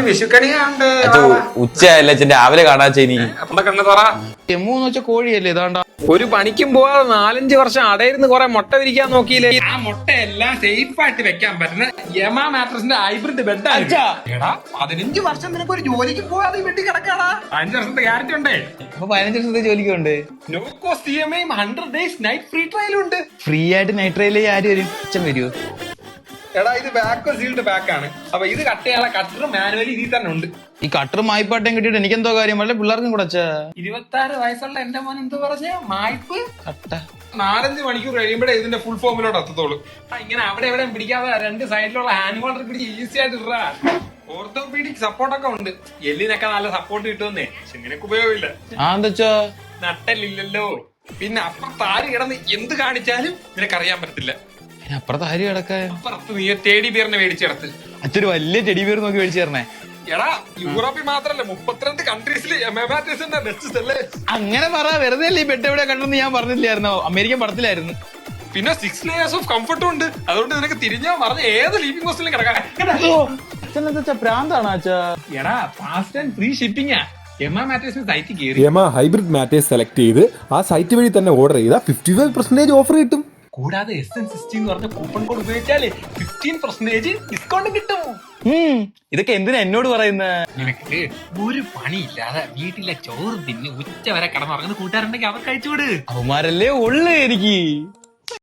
വിഷുക്കണിയുണ്ട്. ഉച്ചയല്ല രാവിലെ കാണാച്ച ഇനി എമ്മൂന്ന് വെച്ച കോഴിയല്ലേ ഇതാണ്ടാ. ഒരു പണിക്കും പോവാതെ 4-5 വർഷം അടയിരുന്ന് കുറെ മുട്ട വിരിക്കാൻ നോക്കിയില്ലേ? ആ മുട്ടയെല്ലാം സേഫ് ആയിട്ട് വെക്കാൻ പറ്റുന്ന യമാ മാട്രസിന്റെ ഹൈബ്രിഡ് ബെഡ്. എടാ 15 വർഷം നിനക്ക് ഒരു ജോലിക്ക് പോവാതെ വെട്ടി കിടക്കാടാ. 5 വർഷത്തെ ഗ്യാരണ്ടി ഉണ്ടേ. അപ്പൊ 15 വർഷത്തെ ജോലിക്കുണ്ട്. No cost EMI 100 days night free ട്രയലും ഉണ്ട്. ഫ്രീ ആയിട്ട് നൈറ്റ് ട്രയൽ ആര് വരും? അച്ഛൻ വരുമോ? എടാ ഇത് ബാക്ക് സീൽഡ് ബാക്ക് ആണ്. അപ്പൊ ഇത് കട്ട് ചെയ്യാനുള്ള കട്ടർ മാനുവലി ഇതിൽ തന്നെ ഉണ്ട്. ഈ കട്ടർ മായ്പാട്ടം കിട്ടിയിട്ട് എനിക്കെന്തോ കാര്യം? വല്ല പിള്ളേർക്കും കൂടെ 26 വയസ്സുള്ള എന്റെ മോൻ എന്തോ പറഞ്ഞ മായ്പ് കട്ട 4-5 മണിക്കൂർ കഴിയുമ്പോഴേ ഇതിന്റെ ഫുൾ ഫോമിലോട്ട് എത്തത്തോളൂ. ഇങ്ങനെ അവിടെ എവിടെയും പിടിക്കാതെ 2 സൈഡിലുള്ള ഹാൻഡ് ഹോൾഡർ പിടിച്ച് ഈസി ആയിട്ട് ഇടാ. ഓർത്തോപീഡിക് സപ്പോർട്ടൊക്കെ ഉണ്ട്. എല്ലിനൊക്കെ നല്ല സപ്പോർട്ട് കിട്ടുമെന്നേ. പക്ഷെ നിനക്ക് ഉപയോഗമില്ല. എന്താ നട്ടല്ലില്ലല്ലോ. പിന്നെ അപ്പുറത്ത് കിടന്ന് എന്ത് കാണിച്ചാലും നിനക്കറിയാൻ പറ്റത്തില്ല. അപ്പുറത്ത് ആര് കിടക്കാൻ? അപ്പുറത്ത് നീ ടെഡി ബിയറിനെ മേടിച്ചെടുത്ത് അച്ഛൊരു വലിയ ടെഡി ബിയർ നോക്കി മേടിച്ചു തരണേ. എടാ യൂറോപ്പിൽ മാത്രല്ല 32 കൺട്രീസിൽ ബെസ്റ്റ് സെല്ലേ. അങ്ങനെ പറ, വെറുതെ അല്ലേ ഈ ബെഡ് എവിടെ കണ്ടെന്ന് ഞാൻ പറഞ്ഞില്ലായിരുന്നോ? അമേരിക്കൻ പടത്തിലായിരുന്നു. പിന്നെ 6 layers ഓഫ് കംഫർട്ടും ഉണ്ട്. അതുകൊണ്ട് നിനക്ക് തിരിഞ്ഞാ പറഞ്ഞ ഏത് ലീവിംഗ് ഹോസ്റ്റലിലും കിടക്കാം. അച്ഛൻ പ്രാന്താണോ അച്ഛാ? എടാ ഫാസ്റ്റ് ആൻഡ് ഫ്രീ ഷിപ്പിംഗ്. യമാ മാട്രസിന്റെ സൈറ്റിൽ കയറി യമ ഹൈബ്രിഡ് മാട്രസ് സെലക്ട് ചെയ്ത് ആ സൈറ്റ് വഴി തന്നെ ഓർഡർ ചെയ്താൽ 55% ഓഫർ കിട്ടും. കൂടാതെ SN60 എന്ന് പറഞ്ഞ കൂപ്പൺ കോഡ് ഉപയോഗിച്ചാലേ 15% ഡിസ്കൗണ്ട് കിട്ടും. ഇതൊക്കെ എന്തിനാ എന്നോട് പറയുന്നത്? നിനക്ക് ഒരു പണിയില്ലാതെ വീട്ടിലെ ചോറ് തിന്ന് ഉച്ച വരെ കിടന്നുറങ്ങുന്ന കൂട്ടുകാരുണ്ടെങ്കിൽ അവർക്ക് അയച്ചുവിട്. അവന്മാരല്ലേ ഉള്ളു എനിക്ക്.